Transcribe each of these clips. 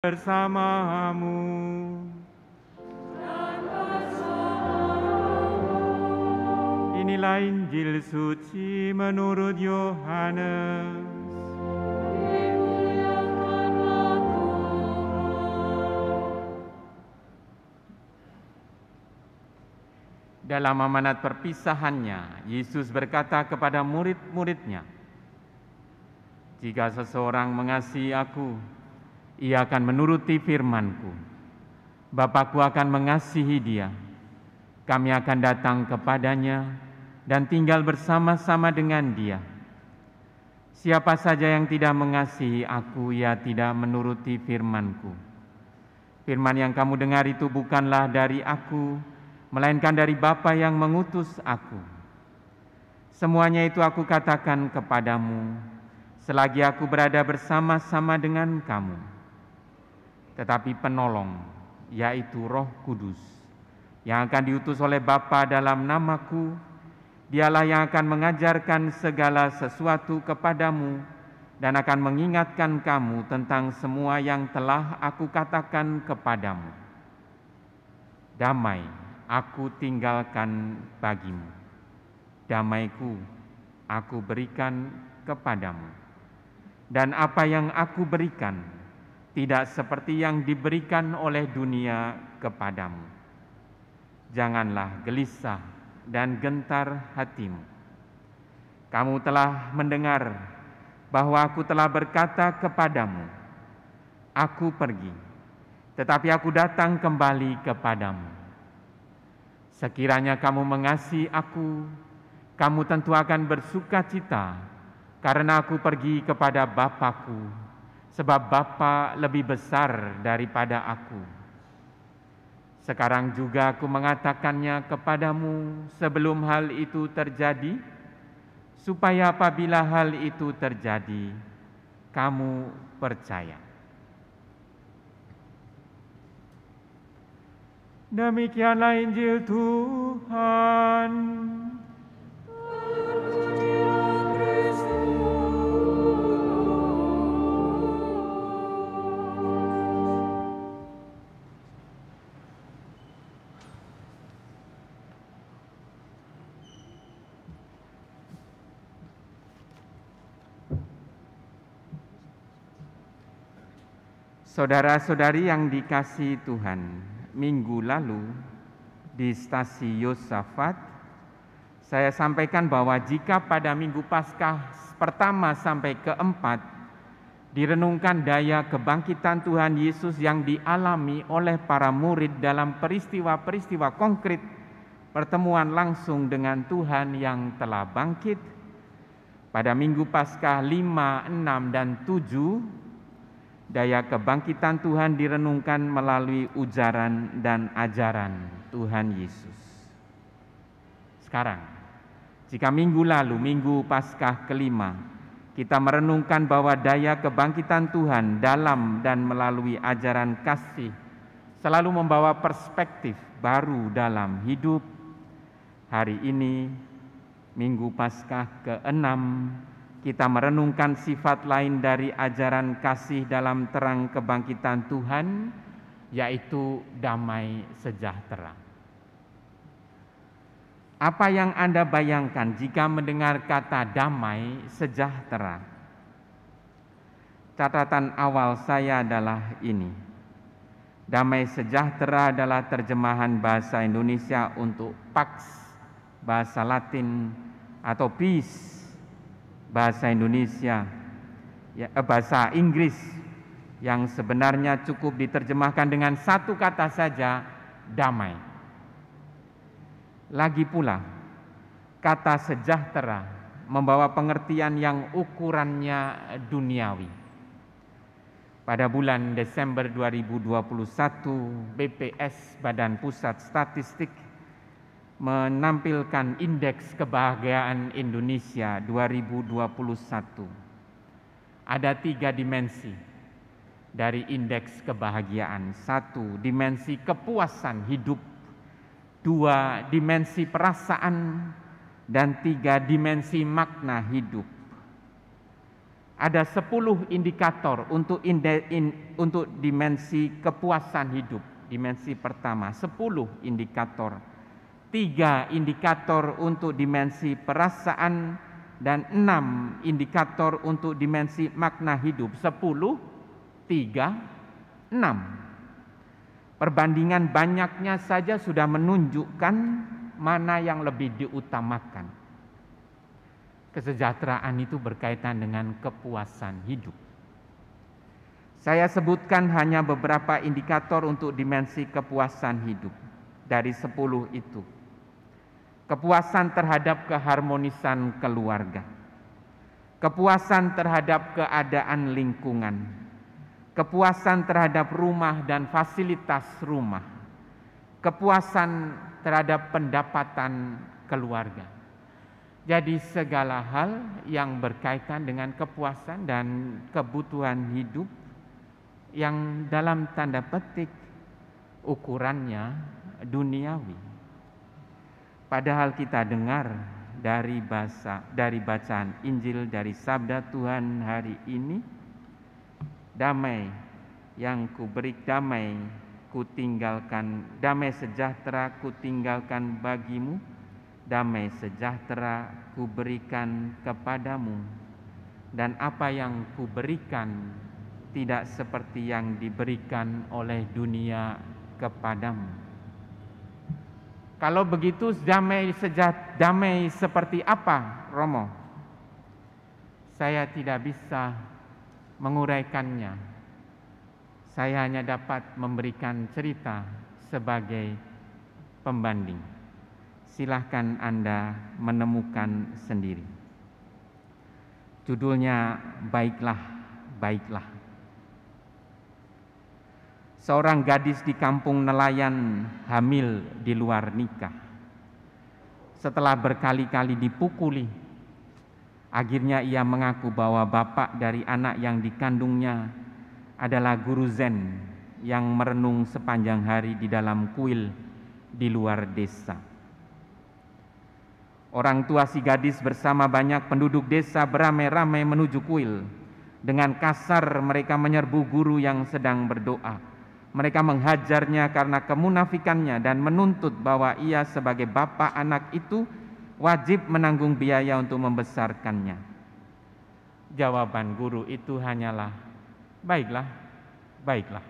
bersamamu. Inilah Injil suci menurut Yohanes. Dalam amanat perpisahannya, Yesus berkata kepada murid-muridnya, "Jika seseorang mengasihi aku, ia akan menuruti firman-Ku. Bapa-Ku akan mengasihi dia. Kami akan datang kepadanya dan tinggal bersama-sama dengan dia. Siapa saja yang tidak mengasihi aku, ia tidak menuruti firman-Ku. Firman yang kamu dengar itu bukanlah dari aku, melainkan dari Bapa yang mengutus aku. Semuanya itu aku katakan kepadamu, selagi aku berada bersama-sama dengan kamu. Tetapi penolong, yaitu Roh Kudus, yang akan diutus oleh Bapa dalam namaku, dialah yang akan mengajarkan segala sesuatu kepadamu dan akan mengingatkan kamu tentang semua yang telah aku katakan kepadamu. Damai aku tinggalkan bagimu, damai-Ku aku berikan kepadamu. Dan apa yang aku berikan tidak seperti yang diberikan oleh dunia kepadamu. Janganlah gelisah dan gentar hatimu. Kamu telah mendengar bahwa aku telah berkata kepadamu, aku pergi, tetapi aku datang kembali kepadamu. Sekiranya kamu mengasihi aku, kamu tentu akan bersuka cita, karena aku pergi kepada Bapa-Ku, sebab Bapa lebih besar daripada aku. Sekarang juga aku mengatakannya kepadamu sebelum hal itu terjadi, supaya apabila hal itu terjadi, kamu percaya." Demikianlah Injil Tuhan. Saudara-saudari yang dikasihi Tuhan, minggu lalu di stasi Yosafat, saya sampaikan bahwa jika pada minggu Paskah pertama sampai keempat direnungkan daya kebangkitan Tuhan Yesus yang dialami oleh para murid dalam peristiwa-peristiwa konkret pertemuan langsung dengan Tuhan yang telah bangkit, pada minggu Paskah 5, 6, dan 7, daya kebangkitan Tuhan direnungkan melalui ujaran dan ajaran Tuhan Yesus. Sekarang, jika minggu lalu, minggu Paskah kelima, kita merenungkan bahwa daya kebangkitan Tuhan dalam dan melalui ajaran kasih selalu membawa perspektif baru dalam hidup. Hari ini, minggu Paskah ke-6, kita merenungkan sifat lain dari ajaran kasih dalam terang kebangkitan Tuhan, yaitu damai sejahtera. Apa yang Anda bayangkan jika mendengar kata damai sejahtera? Catatan awal saya adalah ini. Damai sejahtera adalah terjemahan bahasa Indonesia untuk pax, bahasa Latin, atau peace, bahasa Indonesia, bahasa Inggris, yang sebenarnya cukup diterjemahkan dengan satu kata saja, damai. Lagi pula, kata sejahtera membawa pengertian yang ukurannya duniawi. Pada bulan Desember 2021, BPS, Badan Pusat Statistik, menampilkan Indeks Kebahagiaan Indonesia 2021. Ada 3 dimensi dari indeks kebahagiaan. 1, dimensi kepuasan hidup. 2, dimensi perasaan. Dan 3, dimensi makna hidup. Ada 10 indikator untuk dimensi kepuasan hidup. Dimensi pertama, 10 indikator. 3 indikator untuk dimensi perasaan dan 6 indikator untuk dimensi makna hidup. 10, 3, 6. Perbandingan banyaknya saja sudah menunjukkan mana yang lebih diutamakan. Kesejahteraan itu berkaitan dengan kepuasan hidup. Saya sebutkan hanya beberapa indikator untuk dimensi kepuasan hidup dari 10 itu. Kepuasan terhadap keharmonisan keluarga, kepuasan terhadap keadaan lingkungan, kepuasan terhadap rumah dan fasilitas rumah, kepuasan terhadap pendapatan keluarga. Jadi segala hal yang berkaitan dengan kepuasan dan kebutuhan hidup yang dalam tanda petik ukurannya duniawi. Padahal kita dengar dari bacaan Injil, dari sabda Tuhan hari ini, damai yang damai kutinggalkan, damai sejahtera kutinggalkan bagimu, damai sejahtera kuberikan kepadamu, dan apa yang kuberikan tidak seperti yang diberikan oleh dunia kepadamu. Kalau begitu damai seperti apa, Romo? Saya tidak bisa menguraikannya. Saya hanya dapat memberikan cerita sebagai pembanding. Silahkan Anda menemukan sendiri. Judulnya Baiklah, Baiklah. Seorang gadis di kampung nelayan hamil di luar nikah. Setelah berkali-kali dipukuli, akhirnya ia mengaku bahwa bapak dari anak yang dikandungnya adalah guru Zen yang merenung sepanjang hari di dalam kuil di luar desa. Orang tua si gadis bersama banyak penduduk desa beramai-ramai menuju kuil. Dengan kasar mereka menyerbu guru yang sedang berdoa. Mereka menghajarnya karena kemunafikannya dan menuntut bahwa ia sebagai bapak anak itu wajib menanggung biaya untuk membesarkannya. Jawaban guru itu hanyalah, baiklah, baiklah.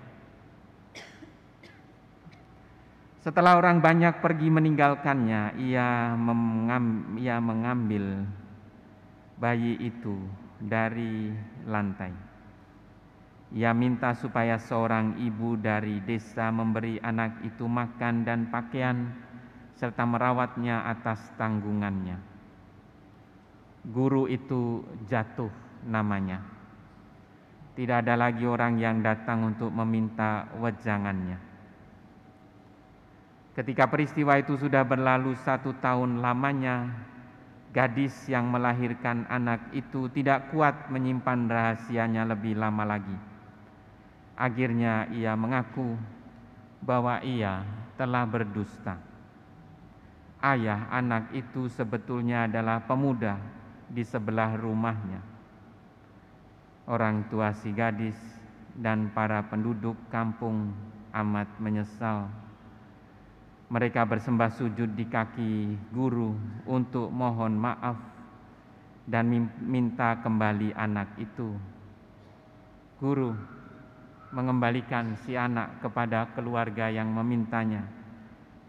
Setelah orang banyak pergi meninggalkannya, ia mengambil bayi itu dari lantai. Ia minta supaya seorang ibu dari desa memberi anak itu makan dan pakaian, serta merawatnya atas tanggungannya. Guru itu jatuh namanya. Tidak ada lagi orang yang datang untuk meminta wejangannya. Ketika peristiwa itu sudah berlalu 1 tahun lamanya, gadis yang melahirkan anak itu tidak kuat menyimpan rahasianya lebih lama lagi. Akhirnya ia mengaku bahwa ia telah berdusta. Ayah anak itu sebetulnya adalah pemuda di sebelah rumahnya. Orang tua si gadis dan para penduduk kampung amat menyesal. Mereka bersembah sujud di kaki guru untuk mohon maaf dan minta kembali anak itu. Guru mengembalikan si anak kepada keluarga yang memintanya,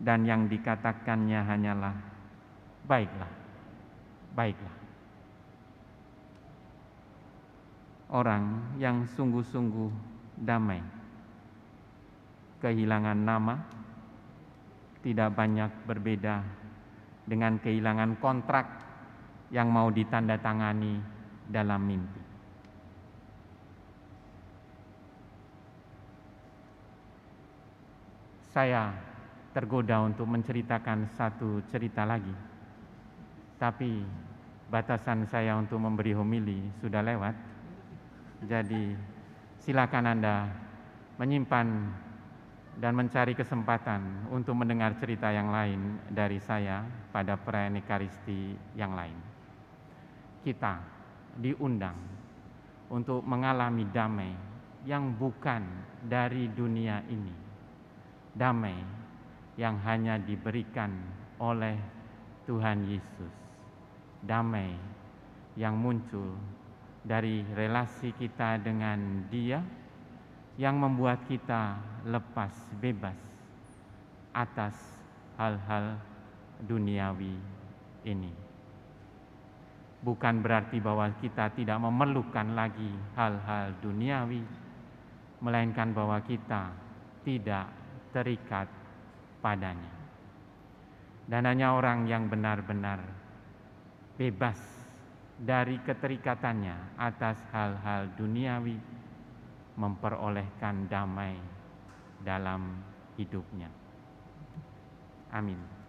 dan yang dikatakannya hanyalah, baiklah, baiklah. Orang yang sungguh-sungguh damai, kehilangan nama, tidak banyak berbeda dengan kehilangan kontrak yang mau ditandatangani dalam mimpi. Saya tergoda untuk menceritakan satu cerita lagi, tapi batasan saya untuk memberi homili sudah lewat. Jadi silakan Anda menyimpan dan mencari kesempatan untuk mendengar cerita yang lain dari saya pada perayaan Ekaristi yang lain. Kita diundang untuk mengalami damai yang bukan dari dunia ini, damai yang hanya diberikan oleh Tuhan Yesus, damai yang muncul dari relasi kita dengan Dia, yang membuat kita lepas bebas atas hal-hal duniawi ini. Bukan berarti bahwa kita tidak memerlukan lagi hal-hal duniawi, melainkan bahwa kita tidak terikat padanya. Dan hanya orang yang benar-benar bebas dari keterikatannya atas hal-hal duniawi memperolehkan damai dalam hidupnya. Amin.